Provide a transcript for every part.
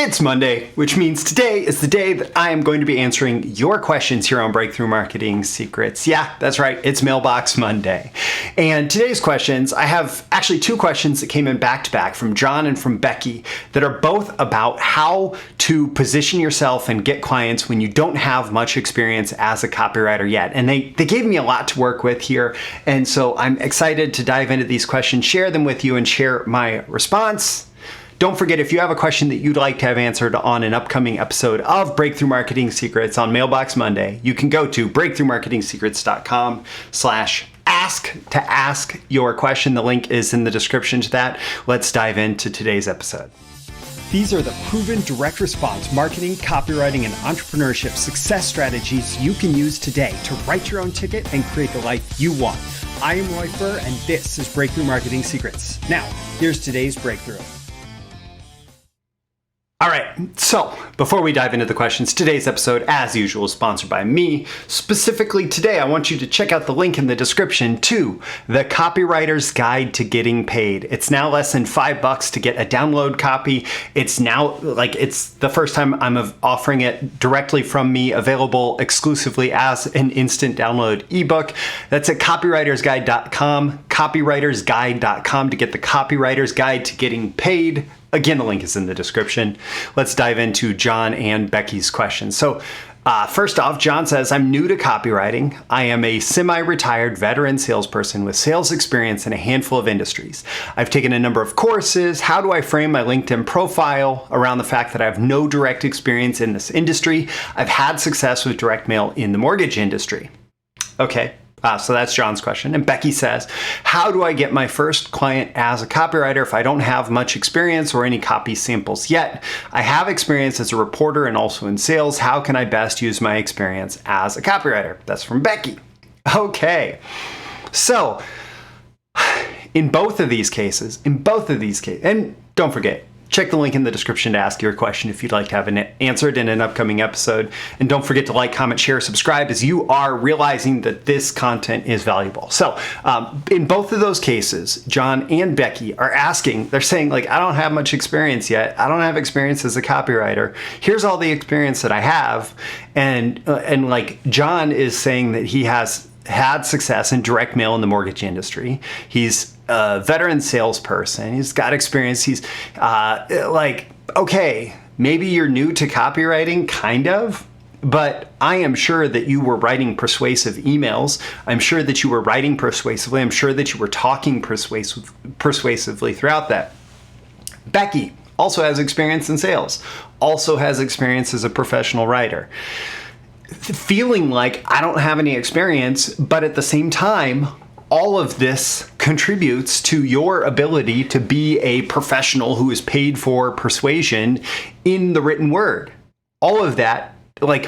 It's Monday, which means today is the day that I am going to be answering your questions here on Breakthrough Marketing Secrets. Yeah, that's right, it's Mailbox Monday. And today's questions, I have actually two questions that came in back to back from John and from Becky that are both about how to position yourself and get clients when you don't have much experience as a copywriter yet. And they gave me a lot to work with here. And so I'm excited to dive into these questions, share them with you, and share my response. Don't forget, if you have a question that you'd like to have answered on an upcoming episode of Breakthrough Marketing Secrets on Mailbox Monday, you can go to breakthroughmarketingsecrets.com/ask to ask your question. The link is in the description to that. Let's dive into today's episode. These are the proven direct response marketing, copywriting, and entrepreneurship success strategies you can use today to write your own ticket and create the life you want. I am Roy Furr, and this is Breakthrough Marketing Secrets. Now, here's today's breakthrough. All right, so before we dive into the questions, today's episode, as usual, is sponsored by me. Specifically today, I want you to check out the link in the description to the Copywriter's Guide to Getting Paid. It's now less than $5 to get a download copy. It's now, it's the first time I'm offering it directly from me, available exclusively as an instant download ebook. That's at copywritersguide.com, copywritersguide.com to get the Copywriter's Guide to Getting Paid. Again, the link is in the description. Let's dive into John and Becky's questions. So first off, John says, I'm new to copywriting. I am a semi-retired veteran salesperson with sales experience in a handful of industries. I've taken a number of courses. How do I frame my LinkedIn profile around the fact that I have no direct experience in this industry? I've had success with direct mail in the mortgage industry. Okay. So that's John's question. And Becky says, how do I get my first client as a copywriter if I don't have much experience or any copy samples yet? I have experience as a reporter and also in sales. How can I best use my experience as a copywriter? That's from Becky. Okay. So in both of these cases, and don't forget, check the link in the description to ask your question if you'd like to have it answered in an upcoming episode. And don't forget to like, comment, share, subscribe as you are realizing that this content is valuable. So in both of those cases, John and Becky are asking, they're saying, I don't have much experience yet. I don't have experience as a copywriter. Here's all the experience that I have. And John is saying that he has had success in direct mail in the mortgage industry. He's a veteran salesperson. He's got experience. He's okay, maybe you're new to copywriting, kind of, but I am sure that you were writing persuasive emails. I'm sure that you were writing persuasively. I'm sure that you were talking persuasively throughout that. Becky also has experience in sales, also has experience as a professional writer. Feeling like I don't have any experience, but at the same time, all of this contributes to your ability to be a professional who is paid for persuasion in the written word. All of that,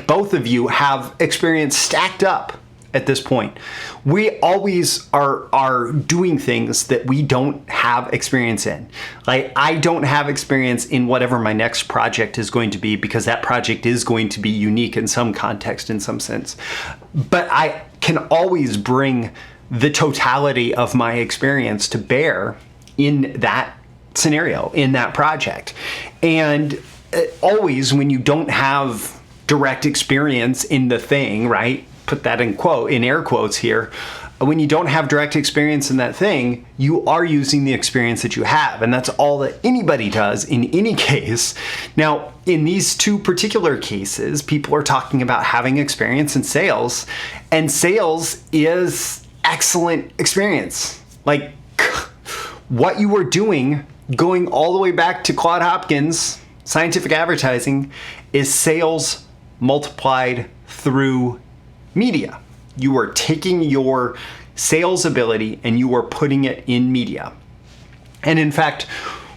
both of you have experience stacked up at this point. We always are doing things that we don't have experience in. I don't have experience in whatever my next project is going to be because that project is going to be unique in some context, in some sense. But I can always bring the totality of my experience to bear in that scenario, in that project. And always when you don't have direct experience in the thing, right? Put that in air quotes here. When you don't have direct experience in that thing, you are using the experience that you have. And that's all that anybody does in any case. Now, in these two particular cases, people are talking about having experience in sales, and sales is excellent experience. What you were doing, going all the way back to Claude Hopkins, scientific advertising, is sales multiplied through media. You are taking your sales ability and you are putting it in media. And in fact,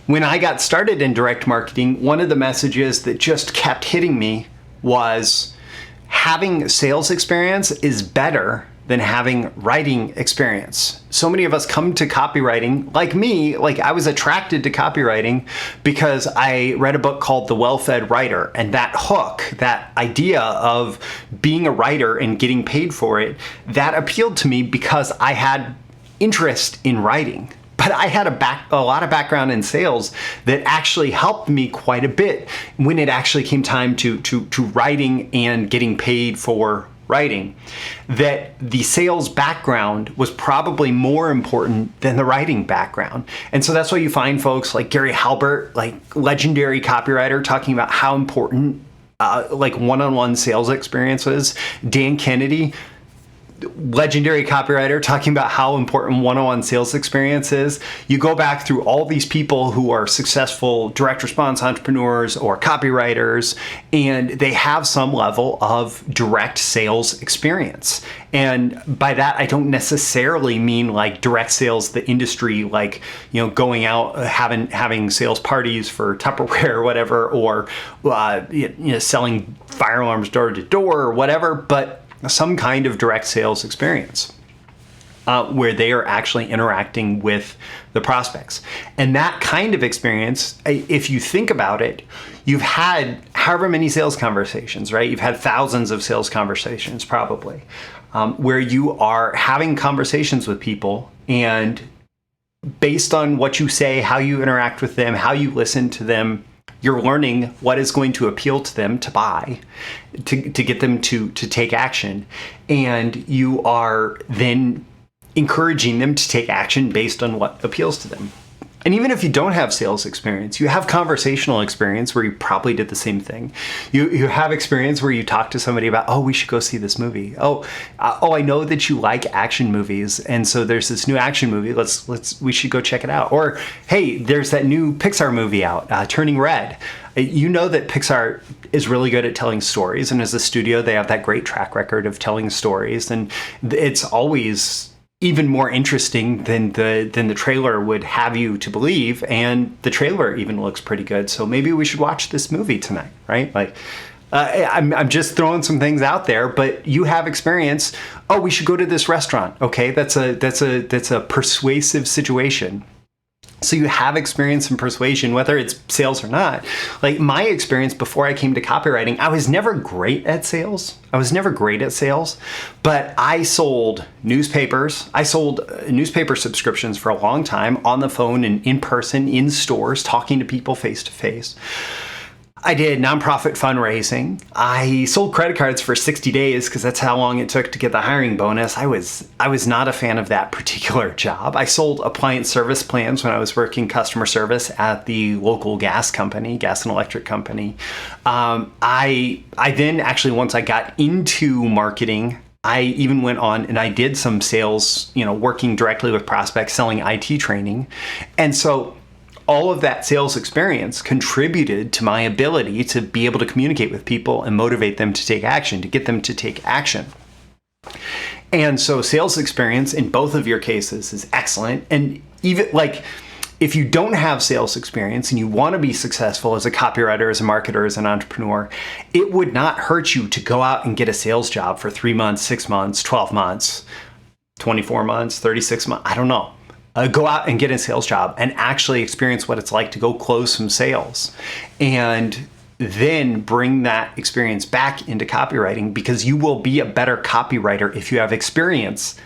when I got started in direct marketing, one of the messages that just kept hitting me was having sales experience is better than having writing experience. So many of us come to copywriting, like me, I was attracted to copywriting because I read a book called The Well-Fed Writer, and that hook, that idea of being a writer and getting paid for it, that appealed to me because I had interest in writing. But but I had a lot of background in sales that actually helped me quite a bit when it actually came time to writing and getting paid for writing. That the sales background was probably more important than the writing background. And so that's why you find folks like Gary Halbert, like legendary copywriter, talking about how important like one-on-one sales experiences. Dan Kennedy, legendary copywriter, talking about how important one-on-one sales experience is. You go back through all these people who are successful direct response entrepreneurs or copywriters, and they have some level of direct sales experience. And by that, I don't necessarily mean like direct sales, the industry, like, you know, going out, having sales parties for Tupperware or whatever, or selling fire alarms door to door or whatever, but some kind of direct sales experience where they are actually interacting with the prospects. And that kind of experience, if you think about it, you've had however many sales conversations, right? You've had thousands of sales conversations probably, where you are having conversations with people, and based on what you say, how you interact with them, how you listen to them, you're learning what is going to appeal to them to buy, to get them to take action. And you are then encouraging them to take action based on what appeals to them. And even if you don't have sales experience, you have conversational experience where you probably did the same thing. You have experience where you talk to somebody about, oh, we should go see this movie. Oh, I know that you like action movies, and so there's this new action movie. We should go check it out. Or, hey, there's that new Pixar movie out, Turning Red. You know that Pixar is really good at telling stories, and as a studio, they have that great track record of telling stories, and it's always even more interesting than the trailer would have you to believe, and the trailer even looks pretty good. So maybe we should watch this movie tonight, right? Like, I'm just throwing some things out there, but you have experience. Oh, we should go to this restaurant. Okay, that's a persuasive situation. So you have experience in persuasion, whether it's sales or not. Like my experience before I came to copywriting, I was never great at sales. But I sold newspapers. I sold newspaper subscriptions for a long time on the phone and in person, in stores, talking to people face to face. I did nonprofit fundraising. I sold credit cards for 60 days because that's how long it took to get the hiring bonus. I was not a fan of that particular job. I sold appliance service plans when I was working customer service at the local gas and electric company. I then actually, once I got into marketing, I even went on and I did some sales, working directly with prospects, selling IT training. And so all of that sales experience contributed to my ability to be able to communicate with people and motivate them to take action, to get them to take action. And so sales experience in both of your cases is excellent. And even like, if you don't have sales experience and you want to be successful as a copywriter, as a marketer, as an entrepreneur, it would not hurt you to go out and get a sales job for 3 months, 6 months, 12 months, 24 months, 36 months, I don't know. Go out and get a sales job and actually experience what it's like to go close some sales, and then bring that experience back into copywriting, because you will be a better copywriter if you have experience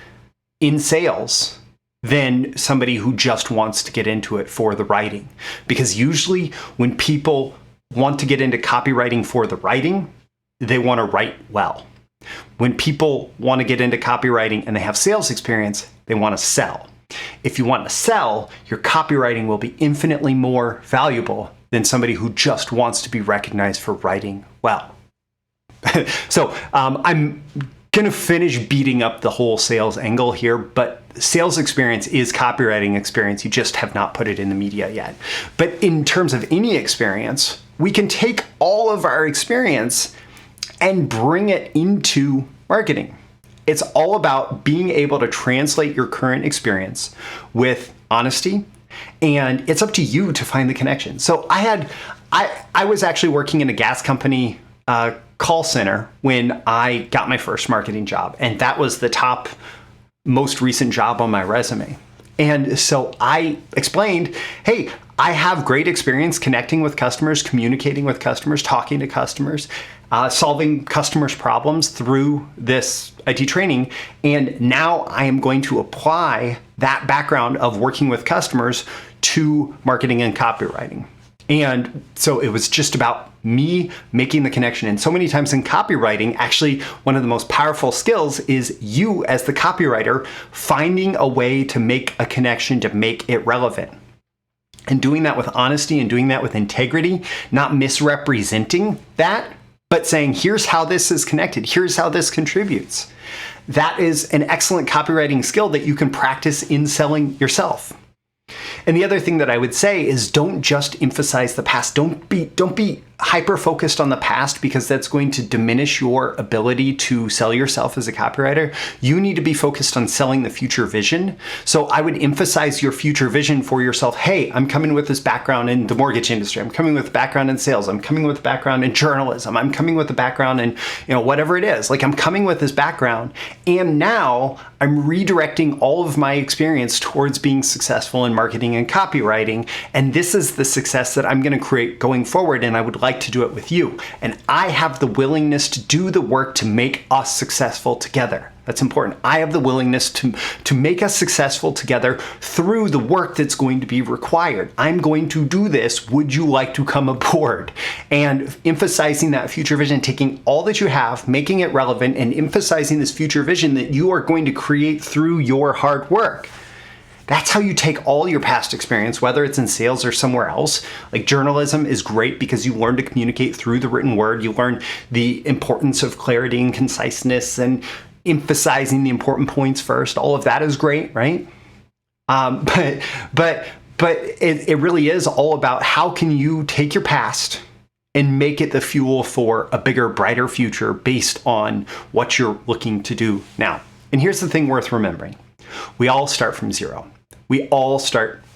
in sales than somebody who just wants to get into it for the writing. Because usually when people want to get into copywriting for the writing, they want to write well. When people want to get into copywriting and they have sales experience, they want to sell. If you want to sell, your copywriting will be infinitely more valuable than somebody who just wants to be recognized for writing well. So I'm going to finish beating up the whole sales angle here, but sales experience is copywriting experience. You just have not put it in the media yet. But in terms of any experience, we can take all of our experience and bring it into marketing. It's all about being able to translate your current experience with honesty, and it's up to you to find the connection. So I was actually working in a gas company call center when I got my first marketing job, and that was the top most recent job on my resume. And so I explained, hey, I have great experience connecting with customers, communicating with customers, talking to customers, solving customers' problems through this IT training. And now I am going to apply that background of working with customers to marketing and copywriting. And so it was just about me making the connection. And so many times in copywriting, actually, one of the most powerful skills is you as the copywriter finding a way to make a connection to make it relevant. And doing that with honesty and doing that with integrity, not misrepresenting that, but saying, here's how this is connected. Here's how this contributes. That is an excellent copywriting skill that you can practice in selling yourself. And the other thing that I would say is don't just emphasize the past. Don't be hyper-focused on the past, because that's going to diminish your ability to sell yourself as a copywriter. You need to be focused on selling the future vision. So I would emphasize your future vision for yourself. Hey, I'm coming with this background in the mortgage industry. I'm coming with a background in sales. I'm coming with a background in journalism. I'm coming with a background in, whatever it is. Like, I'm coming with this background, and now I'm redirecting all of my experience towards being successful in marketing and copywriting. And this is the success that I'm going to create going forward. And I would like to do it with you. And I have the willingness to do the work to make us successful together. That's important. I have the willingness to make us successful together through the work that's going to be required. I'm going to do this. Would you like to come aboard? And emphasizing that future vision, taking all that you have, making it relevant, and emphasizing this future vision that you are going to create through your hard work. That's how you take all your past experience, whether it's in sales or somewhere else. Like, journalism is great because you learn to communicate through the written word. You learn the importance of clarity and conciseness and emphasizing the important points first. All of that is great, right? But it really is all about how can you take your past and make it the fuel for a bigger, brighter future based on what you're looking to do now. And here's the thing worth remembering. We all start from zero.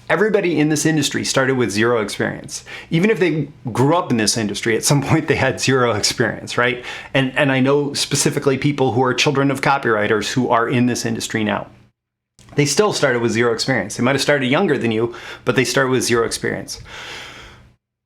Everybody in this industry started with zero experience. Even if they grew up in this industry, at some point they had zero experience, right? And I know specifically people who are children of copywriters who are in this industry now. They still started with zero experience. They might have started younger than you, but they started with zero experience.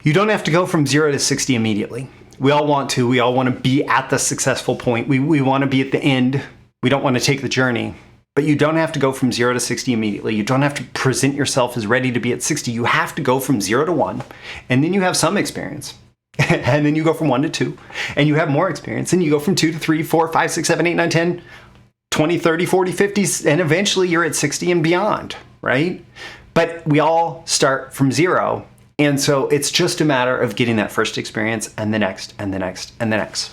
You don't have to go from 0 to 60 immediately. We all want to. We all want to be at the successful point. We want to be at the end. We don't want to take the journey. But you don't have to go from 0 to 60 immediately. You don't have to present yourself as ready to be at 60. You have to go from 0 to 1, and then you have some experience. And then you go from 1 to 2, and you have more experience. And you go from 2 to 3, 4, 5, 6, 7, 8, 9, 10, 20, 30, 40, 50, and eventually you're at 60 and beyond, right? But we all start from 0. And so it's just a matter of getting that first experience and the next and the next and the next.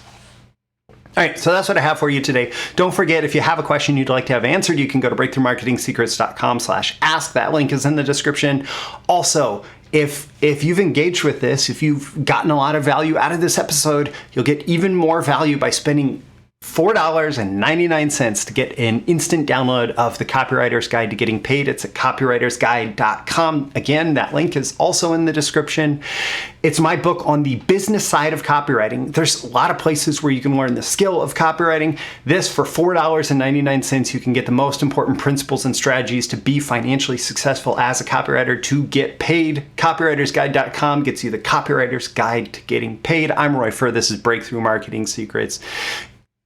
All right, so that's what I have for you today. Don't forget, if you have a question you'd like to have answered, you can go to breakthroughmarketingsecrets.com/ask. That link is in the description. Also, if you've engaged with this, if you've gotten a lot of value out of this episode, you'll get even more value by spending $4.99 to get an instant download of the Copywriter's Guide to Getting Paid. It's at copywritersguide.com. Again, that link is also in the description. It's my book on the business side of copywriting. There's a lot of places where you can learn the skill of copywriting. This, for $4.99, you can get the most important principles and strategies to be financially successful as a copywriter to get paid. Copywritersguide.com gets you the Copywriter's Guide to Getting Paid. I'm Roy Furr. This is Breakthrough Marketing Secrets.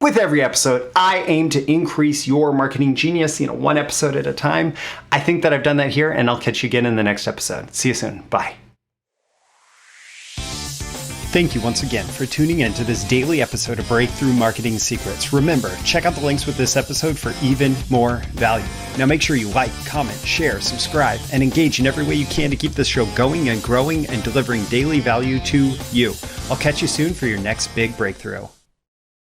With every episode, I aim to increase your marketing genius, one episode at a time. I think that I've done that here, and I'll catch you again in the next episode. See you soon. Bye. Thank you once again for tuning in to this daily episode of Breakthrough Marketing Secrets. Remember, check out the links with this episode for even more value. Now make sure you like, comment, share, subscribe, and engage in every way you can to keep this show going and growing and delivering daily value to you. I'll catch you soon for your next big breakthrough.